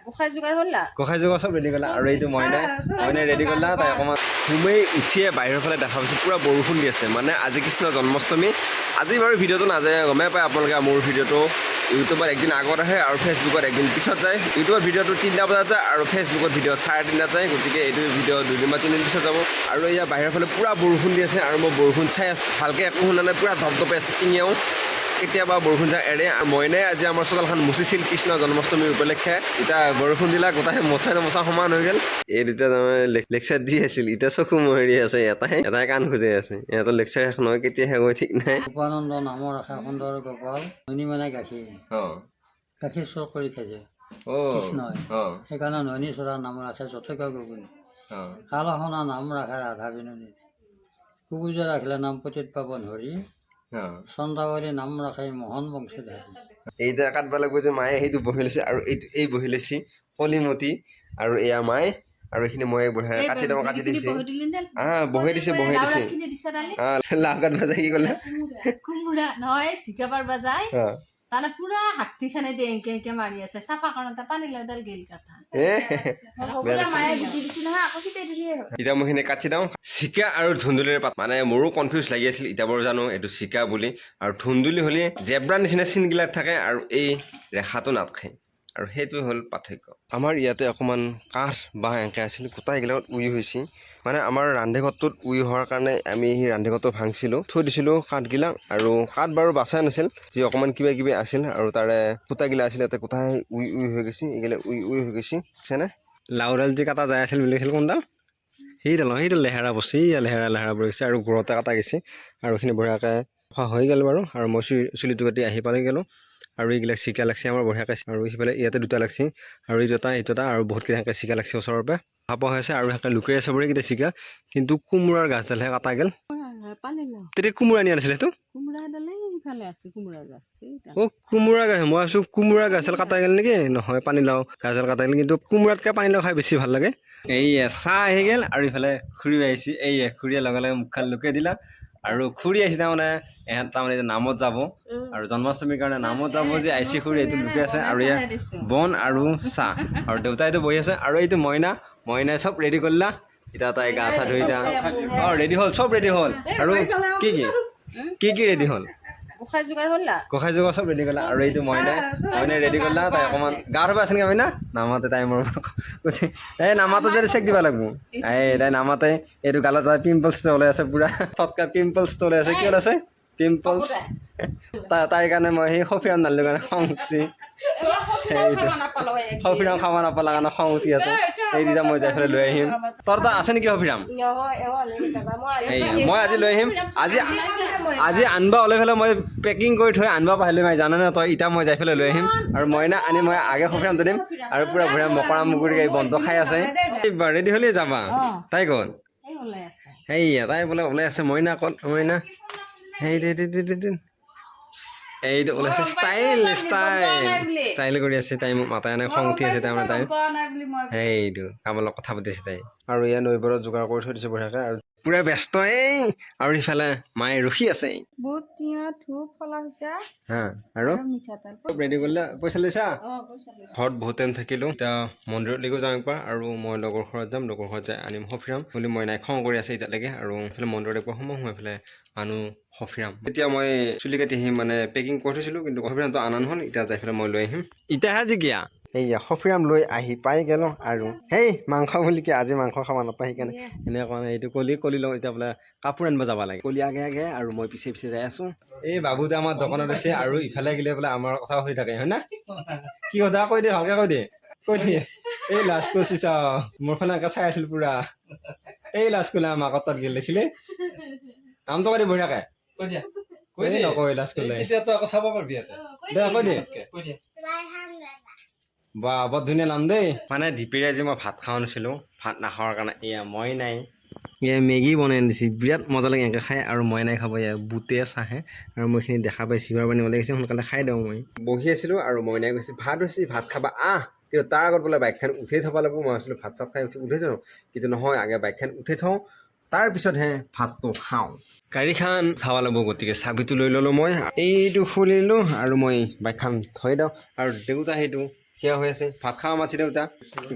গোসাই যোগাৰ চব ৰেডি কৰিলা আৰু এইটো মইনাই ৰেডি কৰিলা তাই অকণমান ঘুমেই উঠিয়ে বাহিৰৰ ফালে দেখা পাইছোঁ পূৰা বৰষুণ দি আছে মানে আজি কৃষ্ণ জন্মাষ্টমী আজি বাৰু ভিডিঅ'টো নাযায় গমেই পায় আপোনালোকে মোৰ ভিডিঅ'টো ইউটিউবত একদিন আগত আহে আৰু ফেচবুকত একদিন পিছত যায় ইউটিউবত ভিডিঅ'টো 3টা বজাত যায় আৰু ফেচবুকত ভিডিঅ' 3:30 যায় গতিকে এইটো ভিডিঅ' 2 বা 3 দিন পিছত যাব আৰু এয়া বাহিৰৰ ফালে পূৰা বৰষুণ দি আছে আৰু মই বৰষুণ চাই আছোঁ ভালকৈ একো শুনা নাই পূৰা ধপধপে আছে টিঙিয়াও কেতিয়াবা বৰষুণ যাক এৰে আৰু মইনাই আজি আমাৰ চোতালখন মুচিছিল কৃষ্ণ জন্মাষ্টমীৰ উপলক্ষে এতিয়া বৰষুণ দিলা গোটেই মোচা সমান হৈ গ'ল এই দুটা তাৰমানে লেকচাৰ দি আছিল এতিয়া চকু মৰি আছে এটাই কাণ খুজাই আছে ইহঁতৰ লেকচাৰ শেষ নহয় কেতিয়া শেষ হয় ঠিক নাই উপানন্দ নামৰ আশা সুন্দৰ গোপাল ননী মানে গাখীৰ চোৰ কৰি খাইছে কৃষ্ণই সেইকাৰণে ননী চোৰা নাম ৰাখে যথেষ্ট গগুনি কালহনা নাম ৰাখে ৰাধা বিননী কুকুজা ৰাখিলে নাম পতিত পাবন হৰি চন্দ্ৰাৱলী নাম ৰাখে মোহন বংশীধাৰী এইটা কাটব লাগিব যে মায়ে সেইটো বহি লৈছে আৰু এই বহি লৈছে কলিমতী আৰু এয়া মায়ে আৰু এইখিনি মই বঢ়িয়া কাটি দিছে বহি দিছে লাও কাটবা যায় কি ক'লে কোমোৰা নহয় জিকাবাৰ বাজাই তানে পুৰা হাতী খানে দিয়ে এংকে মাৰি আছে চাফা কৰোঁতে পানী লাউডাল গেল কথা এতিয়া মই সেইখিনি কাটি দিওঁ চিকা আৰু ধুন্দুলিৰ পাত মানে মোৰো কনফিউজ লাগি আছিল এতিয়া বাৰু জানো এইটো চিকা বুলি আৰু ধুন্দুলি হ'লে জেব্ৰা নিচিনা চিনগিলাক থাকে আৰু এই ৰেখাটো নাথাকে আৰু সেইটোৱে হ'ল পাৰ্থক্য আমাৰ ইয়াতে অকণমান কাঠ বা এনেকৈ আছিল গোটাইগিলাকত উই হৈছে মানে আমাৰ ৰান্ধেঘৰটোত উই হোৱাৰ কাৰণে আমি সেই ৰান্ধেঘৰটো ভাঙিছিলোঁ থৈ দিছিলোঁ কাঠগিলা আৰু কাঠ বাৰু বাচাই নাছিল যি অকণমান কিবা কিবি আছিল আৰু তাৰে সূতাগিলা আছিল ইয়াতে গোটাই উই হৈ গৈছে এইগিলা উই হৈ গৈছে বুজিছেনে লাওডাল যি কাটা যাই আছিল বুলি কৈছিল কোনডাল সেইটো লেহেৰা বস্তু লেহেৰা পৰি গৈছে আৰু ঘৰতে কাটা গৈছে আৰু এইখিনি বঢ়িয়াকৈ হৈ গ'ল বাৰু আৰু মই চুলিটো কাটি আহি পালে গ'লোঁ আৰু এইবিলাক চিকা লাগছে আমাৰ বঢ়িয়াকৈ আৰু সিফালে ইয়াতে দুটা লাগছে আৰু এইটো এটা আৰু বহুতকেইটা চিকা লাগছে ওচৰৰ পৰা খাপ হৈ আছে আৰু সেনেকৈ লুকাই আছে বঢ়িয়াকেইটা চিকা কিন্তু কোমোৰাৰ গাছডালহে কাটা গ'ল তেতিয়া কোমোৰা নিয়া নাছিলে সেইটো কোমোৰা গাছ মই ভাবিছোঁ কোমোৰা গাছডাল কাটা গ'ল নেকি নহয় পানীলাও গাছডাল কাটা গ'ল কিন্তু কোমোৰাতকৈ পানীলাও খাই বেছি ভাল লাগে এই চাহ আহি গ'ল আৰু ইফালে খুৰী আহিছে এই খুৰীয়ে লগে লগে মুখখন লুকাই দিলা আৰু খুৰী আহিছে তাৰমানে এহেঁত তাৰমানে নামত যাব আৰু জন্মাষ্টমীৰ কাৰণে নামত যাব যে আইচি খুৰী এইটো লুকাই আছে আৰু ইয়াৰ বন আৰু চাহ আৰু দেউতাইটো বহি আছে আৰু এইটো মইনাই চব ৰেডি কৰিলা এতিয়া তাই গা চা ধুই এতিয়া ৰেডি হ'ল চব ৰেডি হ'ল আৰু কি ৰেডি হ'ল গোসাই যোগাৰ চব ৰেডি কৰিলা আৰু এইটো মইনাই ৰেডি কৰিলা তাই অকণমান গা ধুব আছে নেকি মইনা নামাতে তাই মোৰ এই নামাতে যদি চেক দিব লাগিব তাই নামাতে এইটো গালত তাই পিম্পলছটো ওলাই আছে পুৰা ফটকা পিম্পলছটো ওলাই আছে কি ওলাইছে পিম্পলছ তাইৰ কাৰণে মই সেই সফিৰাম নালিলোঁ কাৰণে খং উঠছি সফিৰাম খাব নাপালা কাৰণে খং উঠি আছে এই দুটা মই যাই পেলাই লৈ আহিম তোৰ তাত আছে নেকি সফিৰাম মই আজি লৈ আহিম আজি আনবা ওলাই পেলাই মই পেকিং কৰি থৈ আনবা পাৰিলোঁ নাই জানানে তই এতিয়া মই যাই পেলাই লৈ আহিম আৰু মইনা আনি মই আগে সফিৰামটো দিম আৰু পুৰা ভূৰা মকৰা মুকুৰিকে বন্ধ খাই আছে ৰেডি হ'লেই যাবা তাই ক'ত সেইয়া তাই বোলে ওলাই আছে মইনা ক'ত মইনা এইটো ওলাইছে ষ্টাইল কৰি আছে তাই মোক মাতাই নাই খং উঠি আছে তাৰমানে তাই সেইটো কামৰ লগত কথা পাতি আছে তাই আৰু এয়া নৈবৰত যোগাৰ কৰি থৈ দিছে বঢ়িয়াকৈ আৰু পুৰা ব্যস্ত আৰু ইফালে মায়ে ৰখি আছে আৰু ৰেডি কৰিলে পইচা লৈছা ঘৰত বহুত টাইম থাকিলোঁ এতিয়া মন্দিৰলৈকে যাওঁ একবাৰ আৰু মই লগৰ ঘৰত যাম লগৰ ঘৰত যাই আনিম সফিৰাম বুলি মই নাই খং কৰি আছে এতিয়ালৈকে আৰু এইফালে মন্দিৰত একবাৰ সোমাই পেলাই আনো সফিৰাম এতিয়া মই চুলি কাটি আহিম মানে পেকিং কৰি থৈছিলোঁ কিন্তু সফিৰামটো আনা নহ'ল এতিয়া যাই পেলাই মই লৈ আহিম এতিয়াহে জিকিয়া এইয়া সফিৰাম লৈ আহি পাই গ'লোঁ আৰু সেই মাংস বুলি কি আজি মাংস খাব নাপায় সেইকাৰণে এনেকুৱা এইটো কলি লওঁ এতিয়া বোলে কাপোৰ আনিব যাব লাগে কলি আগে আৰু মই পিছে যাই আছোঁ এই বাবুদা আমাৰ দোকানত আছে আৰু ইফালে গ'লে বোলে আমাৰ কথা হৈ থাকে হয় না কি কথা কৈ দে ভালকৈ কৈ দিয়ে এই লাজ কৰিছ মোৰখন এনেকৈ চাই আছিল পুৰা এই লাজ কৰিলে আমাক তাত গেল দেখিলে নামটো কৈ দে বঢ়িয়াকৈ নকয় লাজ কৰিলে চাব পাৰিবি দে কৈ দে বা বৰ ধুনীয়া নাম দেই মানে দীপেৰে আজি মই ভাত খোৱা নাছিলোঁ ভাত নাখাৱাৰ কাৰণে এয়া মই নাই এয়া মেগী বনাই দিছে বিৰাট মজা লাগে এনেকৈ খাই আৰু মই নাই খাব এয়া বুটে চাহে আৰু মই এইখিনি দেখা পাই চিবাৰ পানী ওলাই গৈছে সোনকালে খাই দিওঁ মই বহি আছিলোঁ আৰু মই নাই কৈছে ভাত হৈছে ভাত খাবা কিন্তু তাৰ আগত বোলে বাইকখন উঠাই থ'ব লাগিব মই ভাবিছিলোঁ ভাত চাত খাই উঠাই থওঁ কিন্তু নহয় আগে বাইকখন উঠাই থওঁ তাৰপিছতহে ভাতটো খাওঁ গাড়ীখন চাব লাগিব গতিকে চাবিটো লৈ ল'লোঁ মই এইটো খুলিলোঁ আৰু মই বাইকখন থৈ দিওঁ আৰু দেউতা সেইটো থিয় হৈ আছে ভাত খাব মাতি দেউতা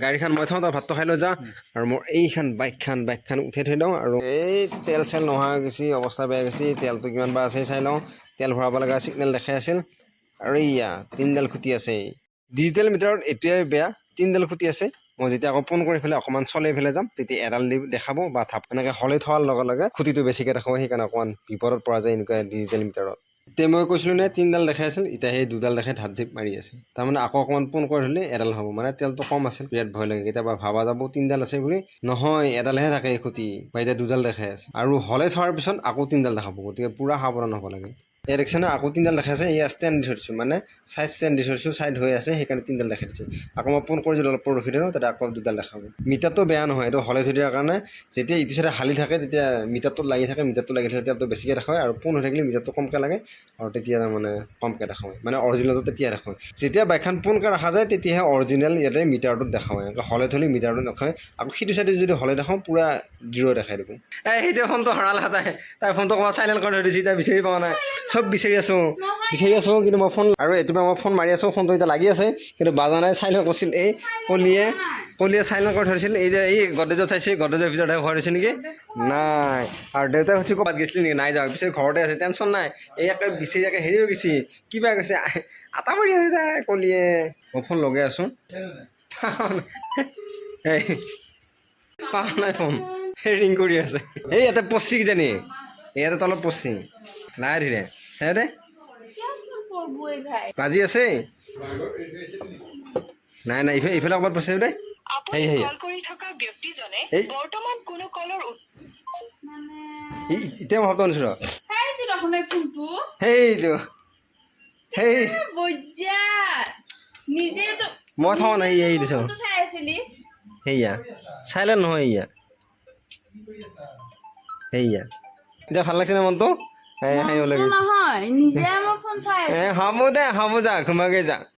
গাড়ীখন মই থওঁ তই ভাতটো খাই লৈ যা আৰু মোৰ এইখন বাইকখন উঠাই থৈ লওঁ আৰু এই তেল চেল নোহোৱা হৈ গৈছে অৱস্থা বেয়া গৈছে তেলটো কিমান বা আছে চাই লওঁ তেল ভৰাব লগা ছিগনেল দেখাই আছিল আৰু এয়া 3ডাল খুঁটি আছে ডিজিটেল মিটাৰত এতিয়াই বেয়া 3ডাল খুঁটি আছে মই যেতিয়া আকৌ ফোন কৰি পেলাই অকণমান চলাই পেলাই যাম তেতিয়া এডাল দি দেখাব বা থাপ এনেকৈ হলে থোৱাৰ লগে লগে খুঁটিটো বেছিকৈ দেখাব সেইকাৰণে অকণমান বিপদত পৰা যায় এনেকুৱা ডিজিটেল মিটাৰত এতিয়া মই কৈছিলোঁ নে 3ডাল দেখাই আছিল এতিয়া সেই 2ডাল দেখাই ধাপ ধিপ মাৰি আছে তাৰমানে আকৌ অকণমান ফোন কৰি ধৰিলে এডাল হ'ব মানে তেলটো কম আছিল বিৰাট ভয় লাগে কেতিয়াবা ভাবা যাব 3ডাল আছে বুলি নহয় এডালহে থাকে এই খুঁটি বা এতিয়া 2ডাল দেখাই আছে আৰু হলে থোৱাৰ পিছত আকৌ 3ডাল দেখাব গতিকে পূৰা সাৱধান হ'ব লাগে এই দেখিছেনে আকৌ 3ডাল দেখাই আছে এয়া ষ্টেণ্ড দি থৈছোঁ মানে চাইড ষ্টেণ্ড দি থৈছোঁ চাইড হৈ আছে সেইকাৰণে 3ডাল দেখাই দিছে আকৌ মই ফোন কৰি যদি অলপ ৰখি দিওঁ তাতে আকৌ 2ডাল দেখাব মিটাৰটো বেয়া নহয় এইটো হলে থৈ দিয়াৰ কাৰণে যেতিয়া ইটো চাইডে হালি থাকে তেতিয়া মিটাৰটোত লাগি থাকে মিটাৰটো লাগি থাকিলে তেলটো বেছিকৈ দেখায় আৰু ফোন হৈ থাকিলে মিটাৰটো কমকৈ লাগে আৰু তেতিয়া মানে কমকৈ দেখায় মানে অৰিজিনেলটো তেতিয়া দেখায় যেতিয়া বাইকখন পোনকৈ ৰখা যায় তেতিয়াহে অৰিজিনেল ইয়াতে মিটাৰটোত দেখায় এনেকৈ হলে থ'লে মিটাৰটোত দেখায় আকৌ সিটো চাইডে যদি হলে দেখাওঁ পূৰা জিৰ' দেখাই দিব সেইটো ফোনটো হৰালে তাই ফোনটো অকণমান চাইলেণ্ট কৰি থৈ দিছে এতিয়া বিচাৰি পোৱা নাই চব বিচাৰি আছোঁ কিন্তু মই ফোন আৰু এতিয়াৰ মই ফোন মাৰি আছোঁ ফোনটো এতিয়া লাগি আছে কিন্তু বাজা নাই চাইলেণ্ট কৰিছিল এই কলিয়ে চাইলেণ্ট কৰি থৈছিল এই যে এই গডৰেজত চাইছে গডৰেজৰ ভিতৰতে ভৰাই থৈছে নেকি নাই আৰু দেউতাই সুধি ক'ৰবাত গৈছিল নেকি নাই যাওক বিচাৰি ঘৰতে আছে টেনশ্যন নাই এই একে বিচাৰি একে হেৰি হৈ গৈছে কিবা গৈছে আটা মাৰি আছে যায় কলিয়ে মই ফোন লগাই আছোঁ এই পাওঁ নাই ফোন সেই ৰিং কৰি আছে এই ইয়াতে পচি কিজানি ইয়াতে তলত পচি নাই ধীৰে সেই দে বাজি আছে নাই ইফালে ক'ৰবাত পচি দে এতিয়া মই ভাবটো আনিছোঁ মই থওঁ নাই এই দিছোঁ সেয়া চাইলেণ্ট নহয় এয়া সেয়া এতিয়া ভাল লাগিছে নে মনটো হ'ব দে হ'ব যা ঘুমাকে যা